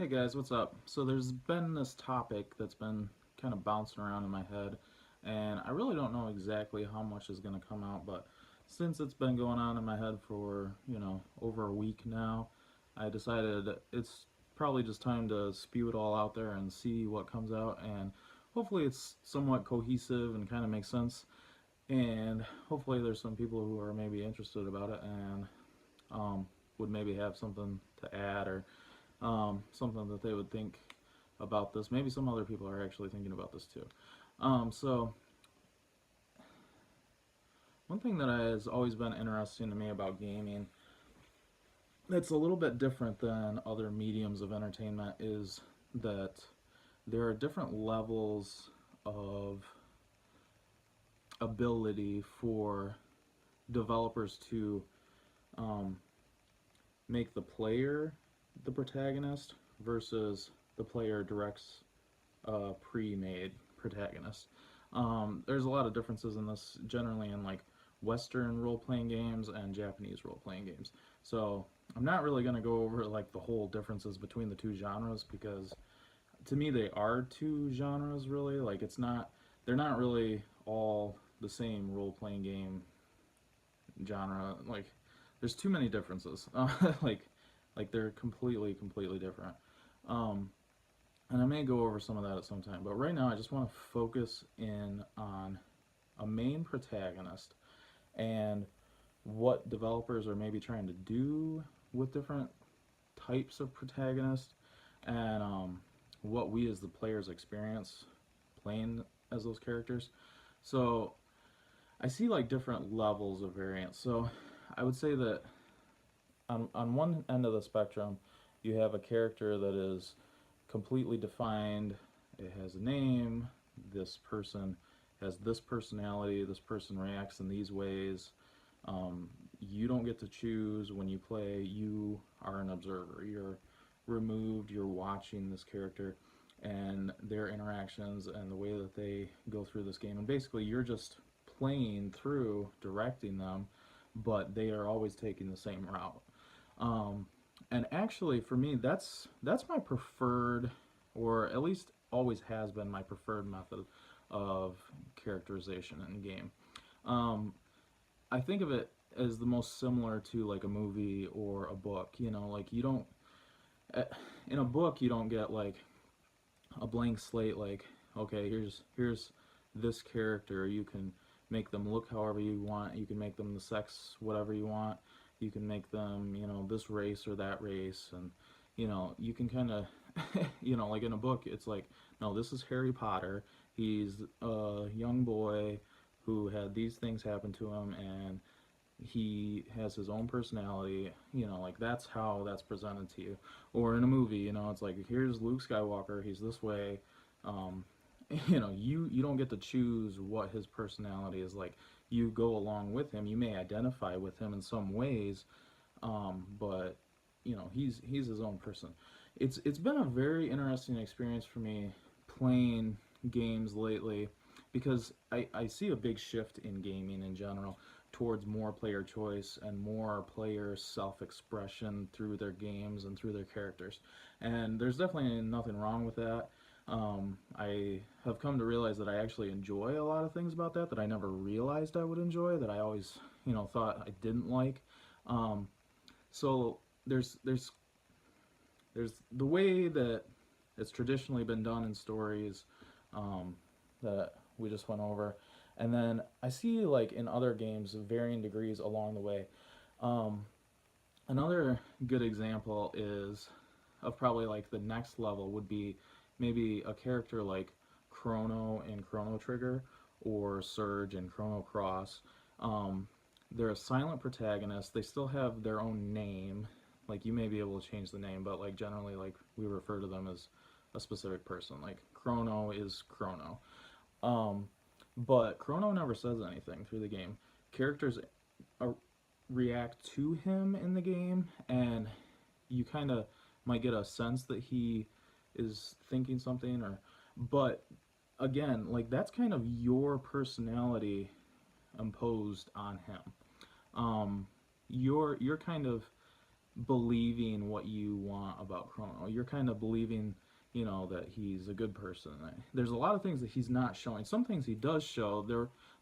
Hey guys, what's up? So there's been this topic that's been kind of bouncing around in my head, and I really don't know exactly how much is going to come out, but since it's been going on in my head for, over a week now, I decided it's probably just time to spew it all out there and see what comes out, and hopefully it's somewhat cohesive and kind of makes sense, and hopefully there's some people who are maybe interested about it and would maybe have something to add or something that they would think about this. Maybe some other people are actually thinking about this too. So one thing that has always been interesting to me about gaming that's a little bit different than other mediums of entertainment is that there are different levels of ability for developers to um, make the player the protagonist versus the player directs a pre-made protagonist. There's a lot of differences in this, generally in like Western role-playing games and Japanese role-playing games. So I'm not really going to go over like the whole differences between the two genres because to me they are two genres really. Like they're not really all the same role-playing game genre. Like there's too many differences. Like they're completely different. Um, and I may go over some of that at some time. But right now, I just want to focus in on a main protagonist and what developers are maybe trying to do with different types of protagonists, and what we as the players experience playing as those characters. So I see like different levels of variance. So I would say that on one end of the spectrum, you have a character that is completely defined. It has a name. This person has this personality. This person reacts in these ways. You don't get to choose when you play. You are an observer. You're removed. You're watching this character and their interactions and the way that they go through this game. And basically, you're just playing through, directing them, but they are always taking the same route. Um, and actually, for me, that's my preferred, or at least always has been my preferred method of characterization in game. Um, I think of it as the most similar to like a movie or a book. Like you don't eh, in a book you don't get like a blank slate. Like, okay, here's this character. You can make them look however you want. You can make them the sex whatever you want. You can make them, this race or that race, and you can kind of, like in a book, it's like, no, this is Harry Potter. He's a young boy who had these things happen to him, and he has his own personality. Like that's how that's presented to you. Or in a movie, it's like, here's Luke Skywalker. He's this way. Um, you don't get to choose what his personality is like. You go along with him. You may identify with him in some ways, but he's his own person. It's been a very interesting experience for me playing games lately because I see a big shift in gaming in general towards more player choice and more player self-expression through their games and through their characters. And there's definitely nothing wrong with that. I have come to realize that I actually enjoy a lot of things about that I never realized I would enjoy, that I always, thought I didn't like. Um, so there's the way that it's traditionally been done in stories, um, that we just went over, and then I see like in other games varying degrees along the way. Um, Another good example is of probably like the next level would be maybe a character like Chrono in Chrono Trigger or Surge in Chrono Cross. Um, they're a silent protagonist. They still have their own name. Like you may be able to change the name, but like generally, like we refer to them as a specific person. Like Chrono is Chrono. Um, but Chrono never says anything through the game. Characters are, react to him in the game, and you kind of might get a sense that he is thinking something, or but again, like that's kind of your personality imposed on him. You're kind of believing what you want about Chrono. You're kind of believing, that he's a good person. There's a lot of things that he's not showing. Some things he does show.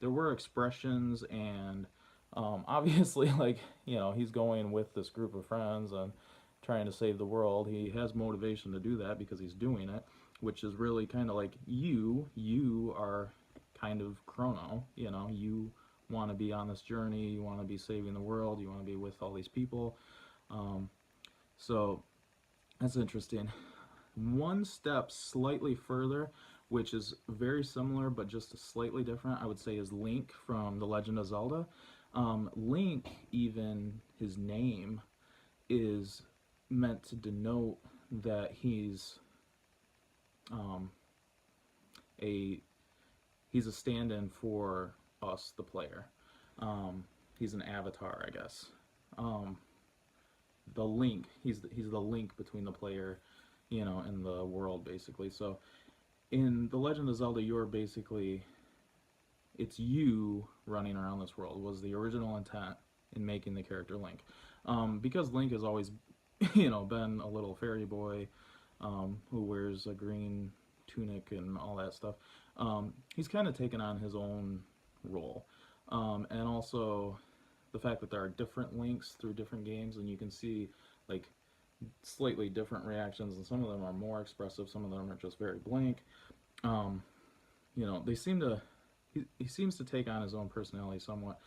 There were expressions and obviously, like, he's going with this group of friends and trying to save the world. He has motivation to do that because he's doing it, which is really kind of like you are kind of Chrono. You want to be on this journey, you want to be saving the world, you want to be with all these people. um, so that's interesting. One step slightly further, which is very similar but just slightly different, I would say, is Link from The Legend of Zelda. Link, even his name, is meant to denote that um, a he's a stand-in for us, the player. Um, he's an avatar, I guess. Um, the link. He's the link between the player, and the world, basically. So in The Legend of Zelda, you're basically it's you running around this world was the original intent in making the character Link. Because Link has always, been a little fairy boy who wears a green tunic and all that stuff. He's kind of taken on his own role, and also the fact that there are different Links through different games, and you can see like slightly different reactions, and some of them are more expressive, some of them are just very blank. Um, they seem to he seems to take on his own personality somewhat,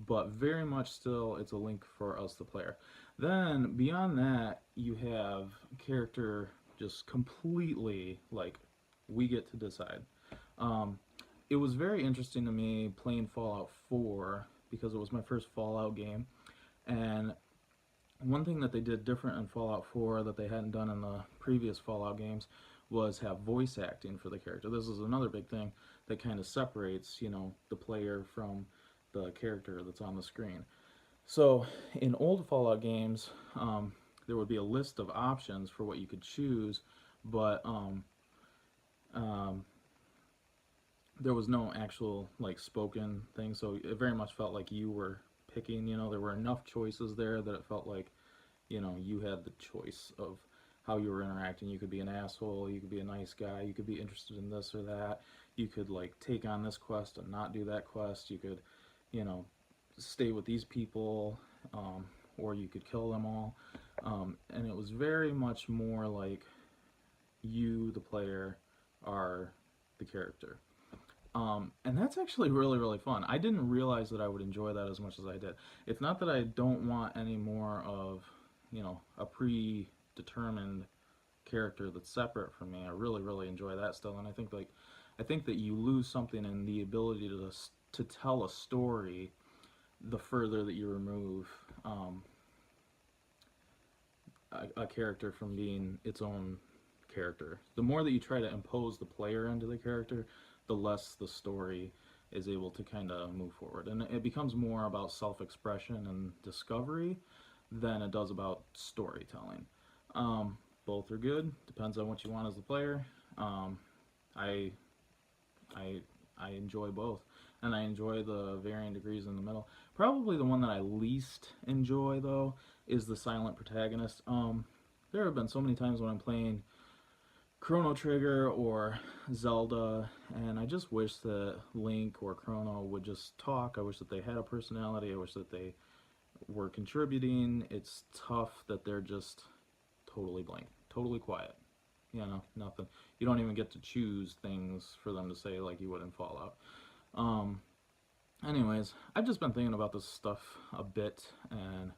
but very much still it's a Link for us, the player. Then beyond that, you have a character just completely like we get to decide. Um, it was very interesting to me playing Fallout 4 because it was my first Fallout game, and one thing that they did different in Fallout 4 that they hadn't done in the previous Fallout games was have voice acting for the character. This is another big thing that kind of separates, the player from the character that's on the screen. So in old Fallout games, there would be a list of options for what you could choose, but um, there was no actual like spoken thing. So it very much felt like you were picking. There were enough choices there that it felt like you had the choice of how you were interacting. You could be an asshole, you could be a nice guy, you could be interested in this or that, you could like take on this quest and not do that quest, you could, you know, stay with these people, or you could kill them all. And it was very much more like you, the player, are the character. And that's actually really, really fun. I didn't realize that I would enjoy that as much as I did. It's not that I don't want any more of, a predetermined character that's separate from me. I really, really enjoy that still, and I think that you lose something in the ability to tell a story the further that you remove a character from being its own character. The more that you try to impose the player into the character, the less the story is able to kind of move forward. And it becomes more about self expression and discovery than it does about storytelling. Both are good, depends on what you want as the player. I, I, I enjoy both, and I enjoy the varying degrees in the middle. Probably the one that I least enjoy, though, is the silent protagonist. There have been so many times when I'm playing Chrono Trigger or Zelda, and I just wish that Link or Chrono would just talk. I wish that they had a personality. I wish that they were contributing. It's tough that they're just totally blank, totally quiet. Nothing. You don't even get to choose things for them to say like you would in Fallout. Um, Anyways, I've just been thinking about this stuff a bit, and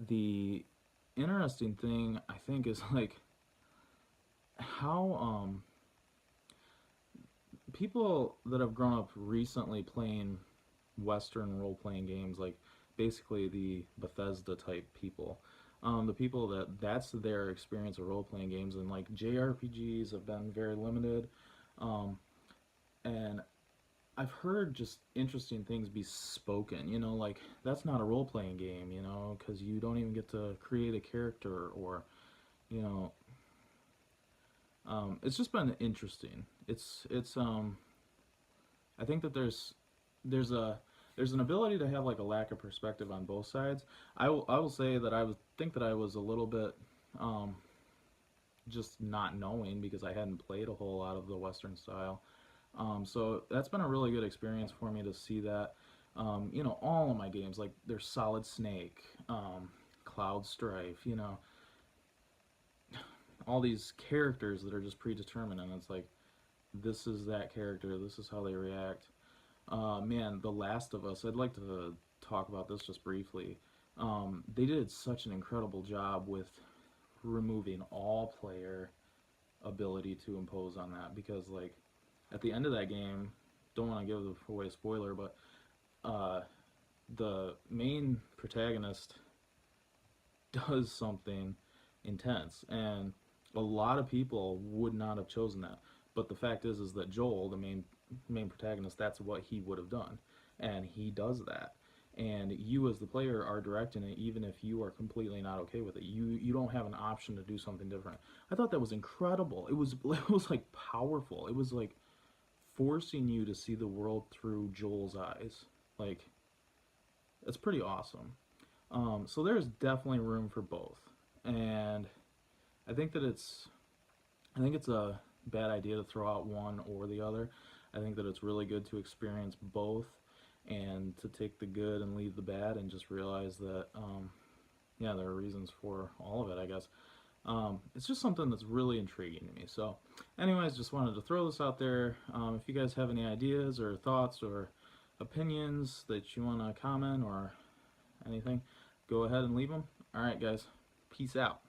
the interesting thing I think is like how people that have grown up recently playing Western role playing games, like basically the Bethesda type people, the people that's their experience of role playing games, and like JRPGs have been very limited, um, and I've heard just interesting things be spoken. Like that's not a role playing game, because you don't even get to create a character, or you know, it's just been interesting. It's I think that there's a there's an ability to have like a lack of perspective on both sides. I will say that I would think that I was a little bit um, just not knowing because I hadn't played a whole lot of the Western style. So that's been a really good experience for me to see that. You know, all of my games, like there's Solid Snake, Cloud Strife, you know, all these characters that are just predetermined, and it's like, this is that character, this is how they react. Man, The Last of Us, I'd like to talk about this just briefly. They did such an incredible job with removing all player ability to impose on that because, like, at the end of that game, don't want to give away a spoiler, but uh, the main protagonist does something intense, and a lot of people would not have chosen that. But the fact is that Joel, the main protagonist, that's what he would have done, and he does that. And you, as the player, are directing it, even if you are completely not okay with it. You don't have an option to do something different. I thought that was incredible. It was like powerful. It was like forcing you to see the world through Joel's eyes. Like, it's pretty awesome. So there's definitely room for both, and I think that I think it's a bad idea to throw out one or the other. I think that it's really good to experience both and to take the good and leave the bad and just realize that, yeah, there are reasons for all of it, I guess. It's just something that's really intriguing to me. So, anyways, just wanted to throw this out there. If you guys have any ideas or thoughts or opinions that you want to comment or anything, go ahead and leave them. Alright, guys. Peace out.